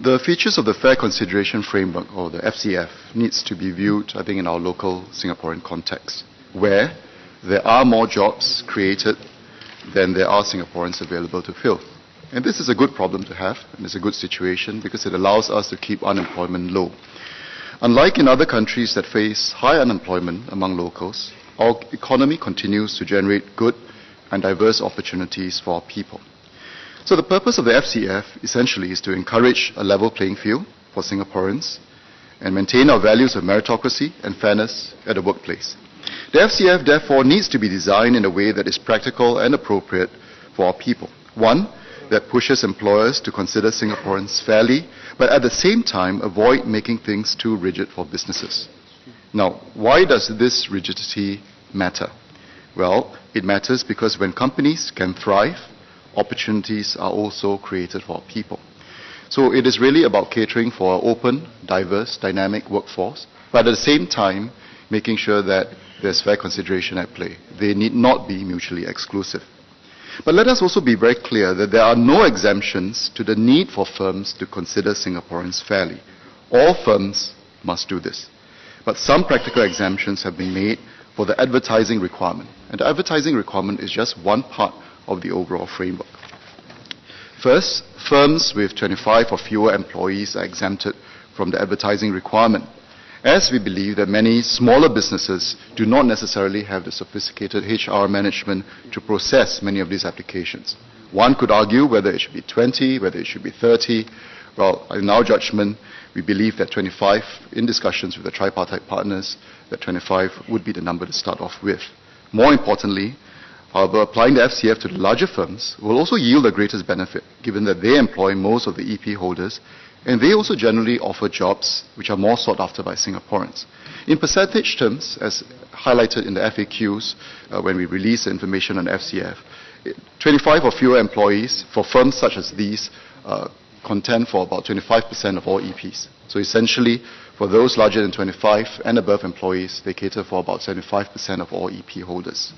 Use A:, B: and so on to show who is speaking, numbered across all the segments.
A: The features of the Fair Consideration Framework, or the FCF, needs to be viewed, I think, in our local Singaporean context, where there are more jobs created than there are Singaporeans available to fill. And this is a good problem to have, and it's a good situation because it allows us to keep unemployment low. Unlike in other countries that face high unemployment among locals, our economy continues to generate good and diverse opportunities for our people. So the purpose of the FCF essentially is to encourage a level playing field for Singaporeans and maintain our values of meritocracy and fairness at the workplace. The FCF therefore needs to be designed in a way that is practical and appropriate for our people. One, that pushes employers to consider Singaporeans fairly, but at the same time avoid making things too rigid for businesses. Now, why does this rigidity matter? Well, it matters because when companies can thrive, opportunities are also created for our people. So it is really about catering for an open, diverse, dynamic workforce, but at the same time making sure that there's fair consideration at play. They need not be mutually exclusive. But let us also be very clear that there are no exemptions to the need for firms to consider Singaporeans fairly. All firms must do this. But some practical exemptions have been made for the advertising requirement. And the advertising requirement is just one part of the overall framework. First, firms with 25 or fewer employees are exempted from the advertising requirement, as we believe that many smaller businesses do not necessarily have the sophisticated HR management to process many of these applications. One could argue whether it should be 20, whether it should be 30. Well, in our judgment, we believe that 25, in discussions with the tripartite partners, that 25 would be the number to start off with. More importantly, however, applying the FCF to the larger firms will also yield the greatest benefit, given that they employ most of the EP holders, and they also generally offer jobs which are more sought after by Singaporeans. In percentage terms, as highlighted in the FAQs when we release the information on FCF, 25 or fewer employees for firms such as these contend for about 25% of all EPs. So essentially, for those larger than 25 and above employees, they cater for about 75% of all EP holders.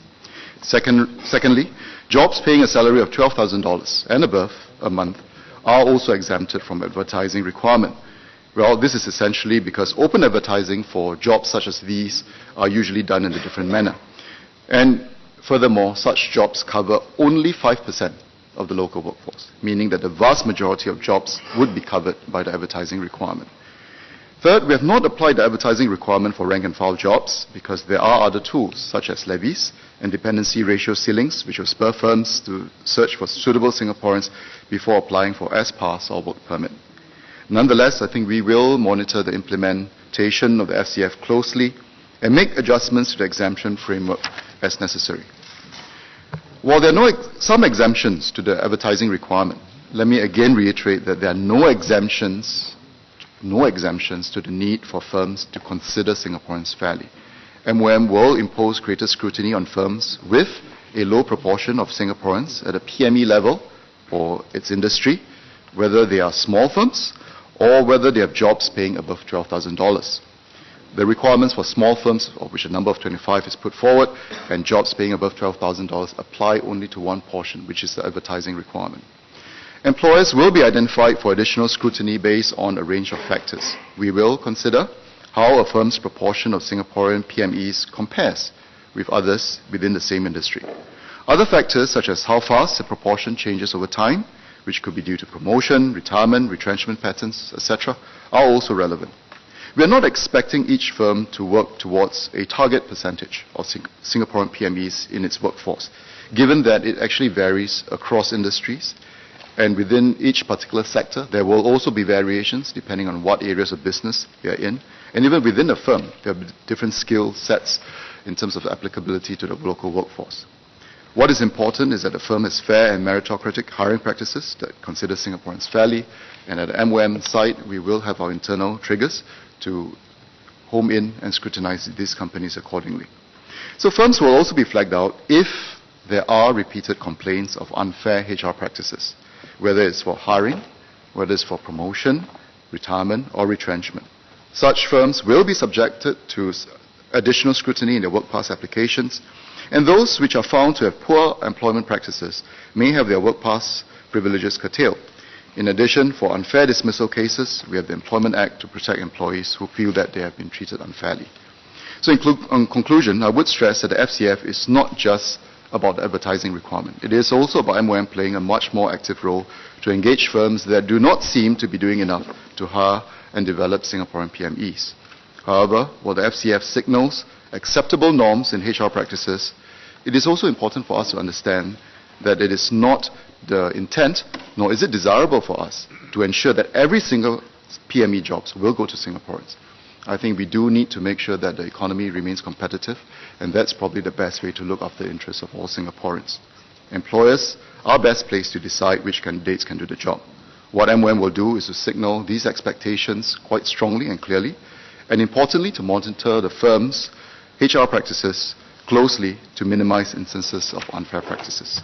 A: Secondly, jobs paying a salary of $12,000 and above a month are also exempted from advertising requirement. Well, this is essentially because open advertising for jobs such as these are usually done in a different manner. And furthermore, such jobs cover only 5% of the local workforce, meaning that the vast majority of jobs would be covered by the advertising requirement. Third, we have not applied the advertising requirement for rank and file jobs because there are other tools such as levies and dependency ratio ceilings which will spur firms to search for suitable Singaporeans before applying for S-Pass or work permit. Nonetheless, I think we will monitor the implementation of the FCF closely and make adjustments to the exemption framework as necessary. While there are some exemptions to the advertising requirement, let me again reiterate that there are no exemptions to the need for firms to consider Singaporeans fairly. MOM will impose greater scrutiny on firms with a low proportion of Singaporeans at a PME level for its industry, whether they are small firms or whether they have jobs paying above $12,000. The requirements for small firms, of which a number of 25 is put forward, and jobs paying above $12,000 apply only to one portion, which is the advertising requirement. Employers will be identified for additional scrutiny based on a range of factors. We will consider how a firm's proportion of Singaporean PMEs compares with others within the same industry. Other factors, such as how fast the proportion changes over time, which could be due to promotion, retirement, retrenchment patterns, etc., are also relevant. We are not expecting each firm to work towards a target percentage of Singaporean PMEs in its workforce, given that it actually varies across industries, and within each particular sector, there will also be variations depending on what areas of business they are in. And even within a firm, there are different skill sets in terms of applicability to the local workforce. What is important is that the firm has fair and meritocratic hiring practices that consider Singaporeans fairly, and at the MOM side, we will have our internal triggers to home in and scrutinize these companies accordingly. So firms will also be flagged out if there are repeated complaints of unfair HR practices, whether it's for hiring, whether it's for promotion, retirement, or retrenchment. Such firms will be subjected to additional scrutiny in their work pass applications, and those which are found to have poor employment practices may have their work pass privileges curtailed. In addition, for unfair dismissal cases, we have the Employment Act to protect employees who feel that they have been treated unfairly. So in conclusion, I would stress that the FCF is not just about the advertising requirement. It is also about MOM playing a much more active role to engage firms that do not seem to be doing enough to hire and develop Singaporean PMEs. However, while the FCF signals acceptable norms in HR practices, it is also important for us to understand that it is not the intent, nor is it desirable for us to ensure that every single PME jobs will go to Singaporeans. I think we do need to make sure that the economy remains competitive, and that's probably the best way to look after the interests of all Singaporeans. Employers are best placed to decide which candidates can do the job. What MOM will do is to signal these expectations quite strongly and clearly, and importantly to monitor the firm's HR practices closely to minimize instances of unfair practices.